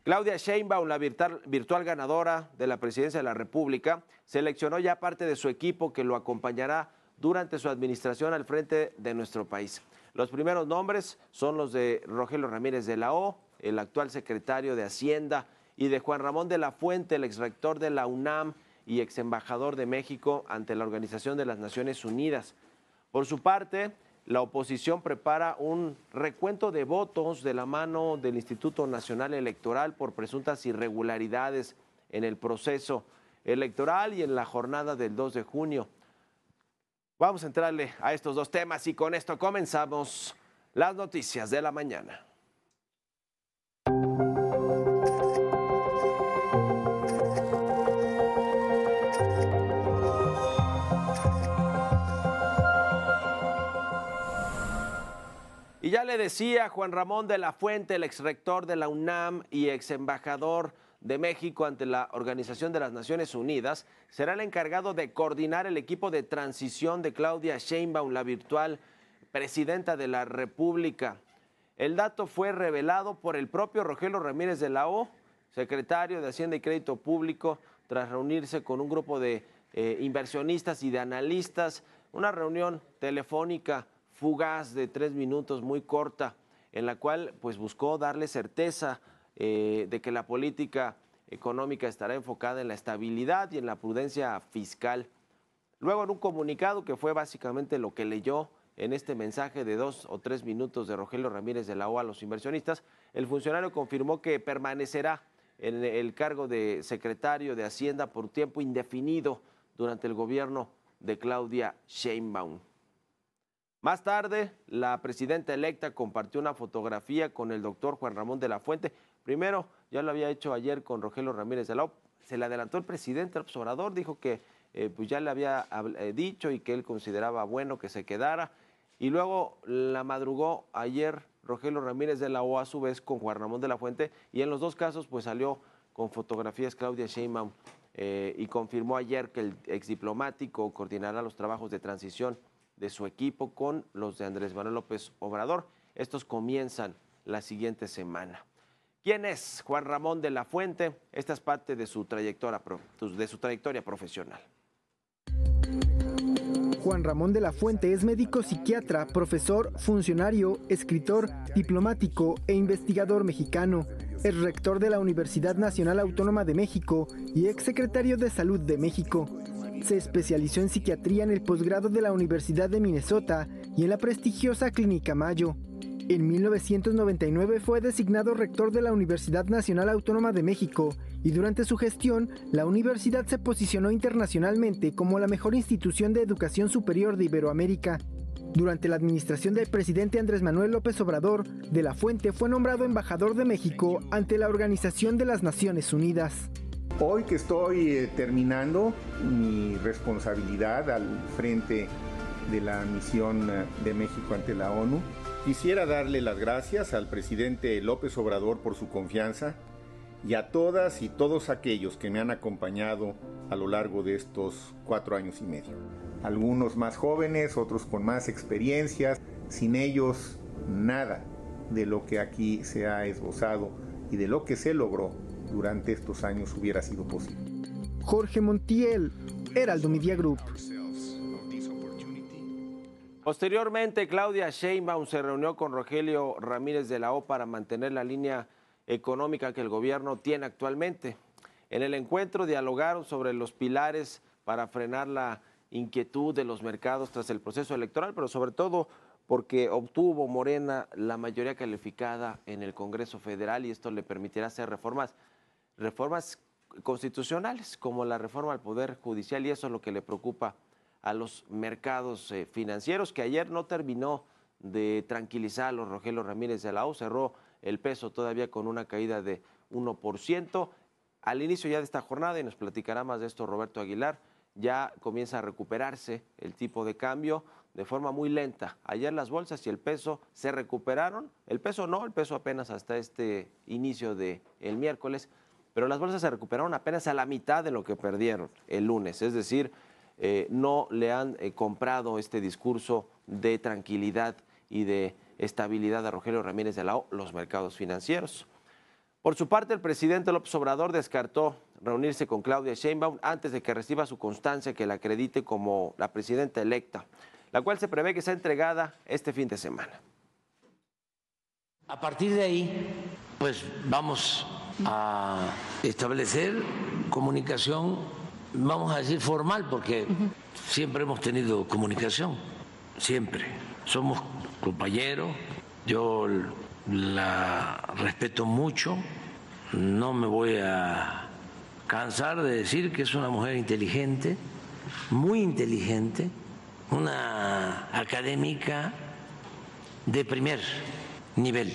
Claudia Sheinbaum, la virtual ganadora de la presidencia de la República, seleccionó ya parte de su equipo que lo acompañará durante su administración al frente de nuestro país. Los primeros nombres son los de Rogelio Ramírez de la O, el actual secretario de Hacienda, y de Juan Ramón de la Fuente, el exrector de la UNAM y exembajador de México ante la Organización de las Naciones Unidas. Por su parte, la oposición prepara un recuento de votos de la mano del Instituto Nacional Electoral por presuntas irregularidades en el proceso electoral y en la jornada del 2 de junio. Vamos a entrarle a estos dos temas y con esto comenzamos las noticias de la mañana. Y ya le decía, Juan Ramón de la Fuente, el exrector de la UNAM y exembajador de México ante la Organización de las Naciones Unidas, será el encargado de coordinar el equipo de transición de Claudia Sheinbaum, la virtual presidenta de la República. El dato fue revelado por el propio Rogelio Ramírez de la O, secretario de Hacienda y Crédito Público, tras reunirse con un grupo de inversionistas y de analistas, una reunión telefónica fugaz de 3 minutos, muy corta, en la cual pues buscó darle certeza de que la política económica estará enfocada en la estabilidad y en la prudencia fiscal. Luego, en un comunicado que fue básicamente lo que leyó en este mensaje de 2 o 3 minutos de Rogelio Ramírez de la O a los inversionistas, el funcionario confirmó que permanecerá en el cargo de secretario de Hacienda por tiempo indefinido durante el gobierno de Claudia Sheinbaum. Más tarde, la presidenta electa compartió una fotografía con el doctor Juan Ramón de la Fuente. Primero, ya lo había hecho ayer con Rogelio Ramírez de la O. Se le adelantó el presidente López Obrador, dijo que pues ya le había dicho y que él consideraba bueno que se quedara. Y luego la madrugó ayer Rogelio Ramírez de la O a su vez con Juan Ramón de la Fuente. Y en los dos casos pues salió con fotografías Claudia Sheinbaum y confirmó ayer que el exdiplomático coordinará los trabajos de transición de su equipo con los de Andrés Manuel López Obrador. Estos comienzan la siguiente semana. ¿Quién es Juan Ramón de la Fuente? Esta es parte de su trayectoria profesional. Juan Ramón de la Fuente es médico psiquiatra, profesor, funcionario, escritor, diplomático e investigador mexicano. Es rector de la Universidad Nacional Autónoma de México y exsecretario de Salud de México. Se especializó en psiquiatría en el posgrado de la Universidad de Minnesota y en la prestigiosa Clínica Mayo. En 1999 fue designado rector de la Universidad Nacional Autónoma de México y durante su gestión, la universidad se posicionó internacionalmente como la mejor institución de educación superior de Iberoamérica. Durante la administración del presidente Andrés Manuel López Obrador, de la Fuente fue nombrado embajador de México ante la Organización de las Naciones Unidas. Hoy que estoy terminando mi responsabilidad al frente de la misión de México ante la ONU, quisiera darle las gracias al presidente López Obrador por su confianza y a todas y todos aquellos que me han acompañado a lo largo de estos 4 años y medio. Algunos más jóvenes, otros con más experiencias. Sin ellos, nada de lo que aquí se ha esbozado y de lo que se logró durante estos años hubiera sido posible. Jorge Montiel, Heraldo Media Group. Posteriormente, Claudia Sheinbaum se reunió con Rogelio Ramírez de la O para mantener la línea económica que el gobierno tiene actualmente. En el encuentro dialogaron sobre los pilares para frenar la inquietud de los mercados tras el proceso electoral, pero sobre todo porque obtuvo Morena la mayoría calificada en el Congreso Federal y esto le permitirá hacer reformas constitucionales como la reforma al Poder Judicial, y eso es lo que le preocupa a los mercados financieros, que ayer no terminó de tranquilizar a los Rogelio Ramírez de la O, cerró el peso todavía con una caída de 1%. Al inicio ya de esta jornada, y nos platicará más de esto Roberto Aguilar, ya comienza a recuperarse el tipo de cambio de forma muy lenta. Ayer las bolsas y el peso se recuperaron, el peso no, el peso apenas hasta este inicio del miércoles, pero las bolsas se recuperaron apenas a la mitad de lo que perdieron el lunes, es decir, no le han comprado este discurso de tranquilidad y de estabilidad a Rogelio Ramírez de la O los mercados financieros. Por su parte, el presidente López Obrador descartó reunirse con Claudia Sheinbaum antes de que reciba su constancia que la acredite como la presidenta electa, la cual se prevé que sea entregada este fin de semana. A partir de ahí, pues vamos a establecer comunicación, vamos a decir formal, porque siempre hemos tenido comunicación, siempre. Somos compañeros, yo la respeto mucho, no me voy a cansar de decir que es una mujer inteligente, muy inteligente, una académica de primer nivel.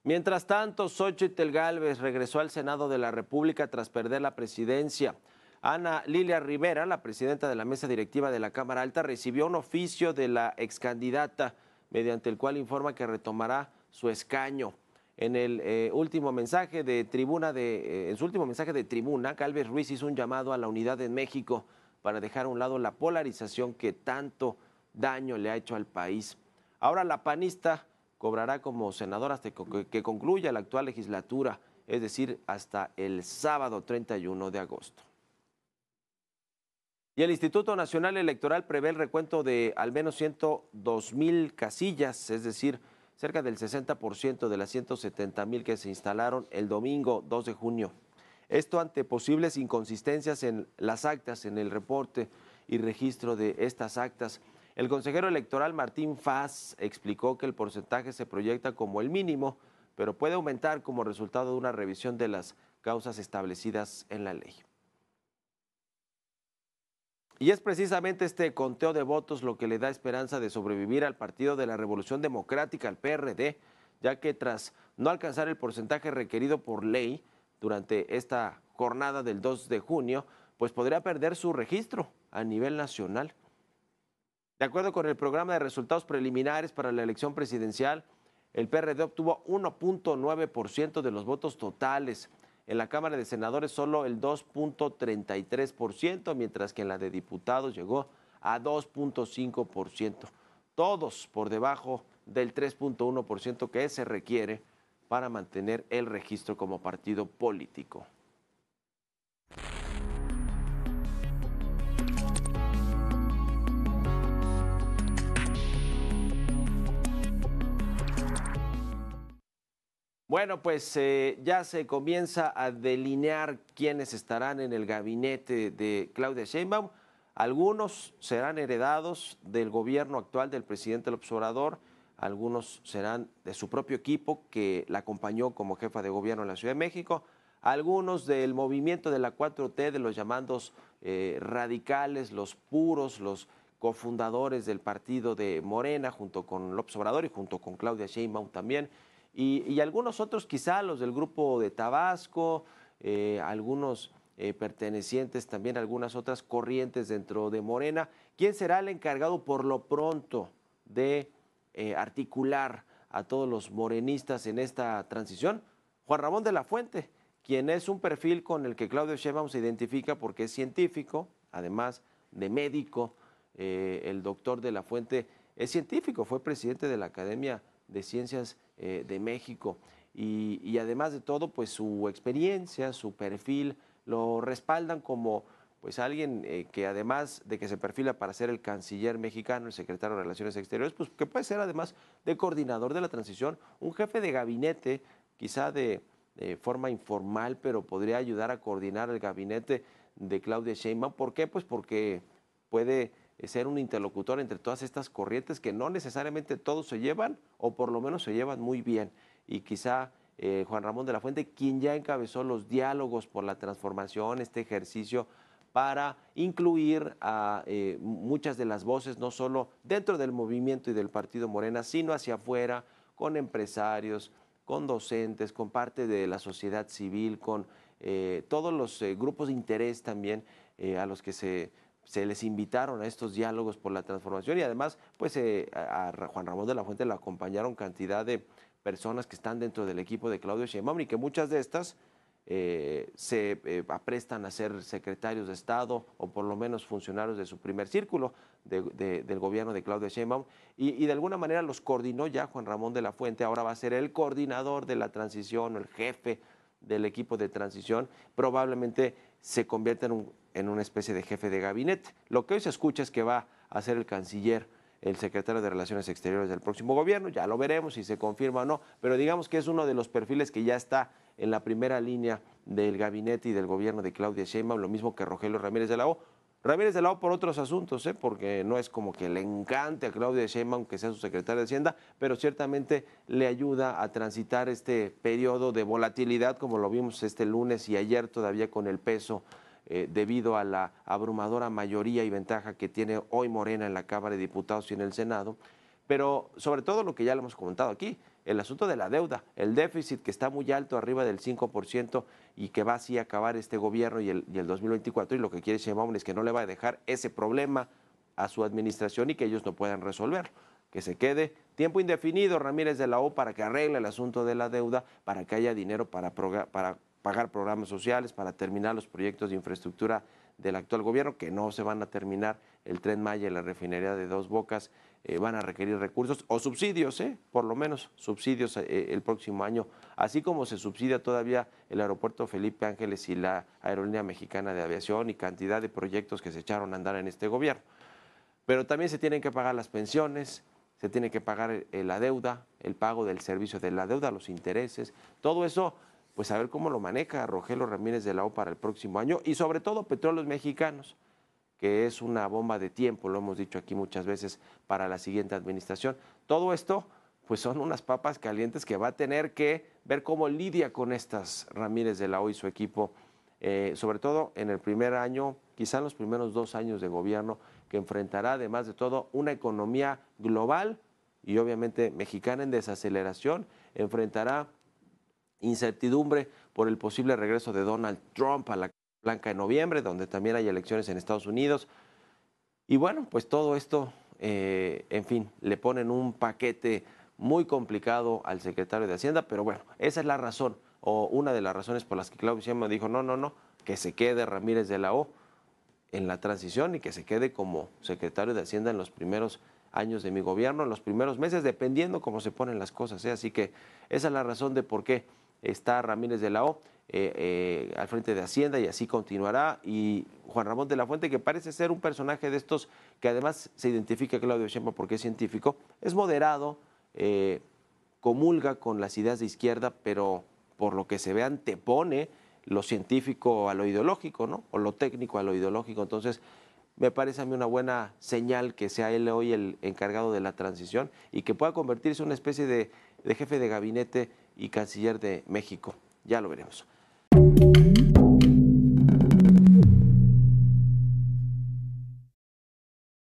Mientras tanto, Xóchitl Gálvez regresó al Senado de la República tras perder la presidencia. Ana Lilia Rivera, la presidenta de la mesa directiva de la Cámara Alta, recibió un oficio de la excandidata mediante el cual informa que retomará su escaño. En el último mensaje de tribuna, en su último mensaje de tribuna, Gálvez Ruiz hizo un llamado a la unidad en México para dejar a un lado la polarización que tanto daño le ha hecho al país. Ahora la panista cobrará como senadora hasta que concluya la actual legislatura, es decir, hasta el sábado 31 de agosto. Y el Instituto Nacional Electoral prevé el recuento de al menos 102,000 casillas, es decir, cerca del 60% de las 170,000 que se instalaron el domingo 2 de junio. Esto ante posibles inconsistencias en las actas, en el reporte y registro de estas actas. El consejero electoral Martín Faz explicó que el porcentaje se proyecta como el mínimo, pero puede aumentar como resultado de una revisión de las causas establecidas en la ley. Y es precisamente este conteo de votos lo que le da esperanza de sobrevivir al Partido de la Revolución Democrática, al PRD, ya que tras no alcanzar el porcentaje requerido por ley durante esta jornada del 2 de junio, pues podría perder su registro a nivel nacional. De acuerdo con el programa de resultados preliminares para la elección presidencial, el PRD obtuvo 1.9% de los votos totales. En la Cámara de Senadores solo el 2.33%, mientras que en la de diputados llegó a 2.5%. Todos por debajo del 3.1% que se requiere para mantener el registro como partido político. Bueno, pues ya se comienza a delinear quiénes estarán en el gabinete de Claudia Sheinbaum. Algunos serán heredados del gobierno actual del presidente López Obrador, algunos serán de su propio equipo que la acompañó como jefa de gobierno en la Ciudad de México, algunos del movimiento de la 4T, de los llamados radicales, los puros, los cofundadores del partido de Morena, junto con López Obrador y junto con Claudia Sheinbaum también. Y algunos otros, quizá los del grupo de Tabasco, algunos pertenecientes también a algunas otras corrientes dentro de Morena. ¿Quién será el encargado por lo pronto de articular a todos los morenistas en esta transición? Juan Ramón de la Fuente, quien es un perfil con el que Claudio Sheinbaum se identifica porque es científico, además de médico. El doctor de la Fuente es científico, fue presidente de la Academia de Ciencias de México y además de todo, pues su experiencia, su perfil lo respaldan como pues alguien que además de que se perfila para ser el canciller mexicano, el secretario de Relaciones Exteriores, pues que puede ser además de coordinador de la transición, un jefe de gabinete, quizá de forma informal, pero podría ayudar a coordinar el gabinete de Claudia Sheinbaum. ¿Por qué? Pues porque puede ser un interlocutor entre todas estas corrientes que no necesariamente todos se llevan, o por lo menos se llevan muy bien. Y quizá Juan Ramón de la Fuente, quien ya encabezó los diálogos por la transformación, este ejercicio para incluir a muchas de las voces, no solo dentro del movimiento y del partido Morena, sino hacia afuera, con empresarios, con docentes, con parte de la sociedad civil, con todos los grupos de interés también a los que se les invitaron a estos diálogos por la transformación, y además pues a Juan Ramón de la Fuente le acompañaron cantidad de personas que están dentro del equipo de Claudio Sheinbaum y que muchas de estas se aprestan a ser secretarios de Estado o por lo menos funcionarios de su primer círculo del gobierno de Claudia Sheinbaum y de alguna manera los coordinó ya Juan Ramón de la Fuente, ahora va a ser el coordinador de la transición o el jefe del equipo de transición, probablemente se convierta en una especie de jefe de gabinete. Lo que hoy se escucha es que va a ser el canciller, el secretario de Relaciones Exteriores del próximo gobierno, ya lo veremos si se confirma o no, pero digamos que es uno de los perfiles que ya está en la primera línea del gabinete y del gobierno de Claudia Sheinbaum, lo mismo que Rogelio Ramírez de la O. Ramírez de la O por otros asuntos, porque no es como que le encante a Claudia Sheinbaum que sea su secretaria de Hacienda, pero ciertamente le ayuda a transitar este periodo de volatilidad, como lo vimos este lunes y ayer todavía con el peso debido a la abrumadora mayoría y ventaja que tiene hoy Morena en la Cámara de Diputados y en el Senado, pero sobre todo lo que ya le hemos comentado aquí, el asunto de la deuda, el déficit que está muy alto, arriba del 5% y que va así a acabar este gobierno y el 2024, y lo que quiere Sheinbaum es que no le va a dejar ese problema a su administración y que ellos no puedan resolverlo, que se quede tiempo indefinido Ramírez de la O para que arregle el asunto de la deuda, para que haya dinero para pagar programas sociales, para terminar los proyectos de infraestructura del actual gobierno, que no se van a terminar, el Tren Maya y la refinería de Dos Bocas van a requerir recursos o subsidios, por lo menos subsidios el próximo año, así como se subsidia todavía el aeropuerto Felipe Ángeles y la Aerolínea Mexicana de Aviación y cantidad de proyectos que se echaron a andar en este gobierno. Pero también se tienen que pagar las pensiones, se tiene que pagar la deuda, el pago del servicio de la deuda, los intereses, todo eso, pues a ver cómo lo maneja Rogelio Ramírez de la O para el próximo año y sobre todo Petróleos Mexicanos, que es una bomba de tiempo, lo hemos dicho aquí muchas veces, para la siguiente administración. Todo esto, pues son unas papas calientes que va a tener que ver cómo lidia con estas Ramírez de la O y su equipo, sobre todo en el primer año, quizá en los primeros 2 años de gobierno, que enfrentará además de todo una economía global y obviamente mexicana en desaceleración, enfrentará incertidumbre por el posible regreso de Donald Trump a la Blanca en noviembre, donde también hay elecciones en Estados Unidos. Y bueno, pues todo esto, en fin, le ponen un paquete muy complicado al secretario de Hacienda, pero bueno, esa es la razón, o una de las razones por las que Claudia Sheinbaum dijo, no, que se quede Ramírez de la O en la transición y que se quede como secretario de Hacienda en los primeros años de mi gobierno, en los primeros meses, dependiendo cómo se ponen las cosas. Así que esa es la razón de por qué está Ramírez de la O al frente de Hacienda y así continuará. Y Juan Ramón de la Fuente, que parece ser un personaje de estos que además se identifica a Claudio Sheinbaum porque es científico, es moderado, comulga con las ideas de izquierda, pero por lo que se ve antepone lo científico a lo ideológico, ¿no? O lo técnico a lo ideológico. Entonces, me parece a mí una buena señal que sea él hoy el encargado de la transición y que pueda convertirse en una especie de jefe de gabinete y canciller de México. Ya lo veremos.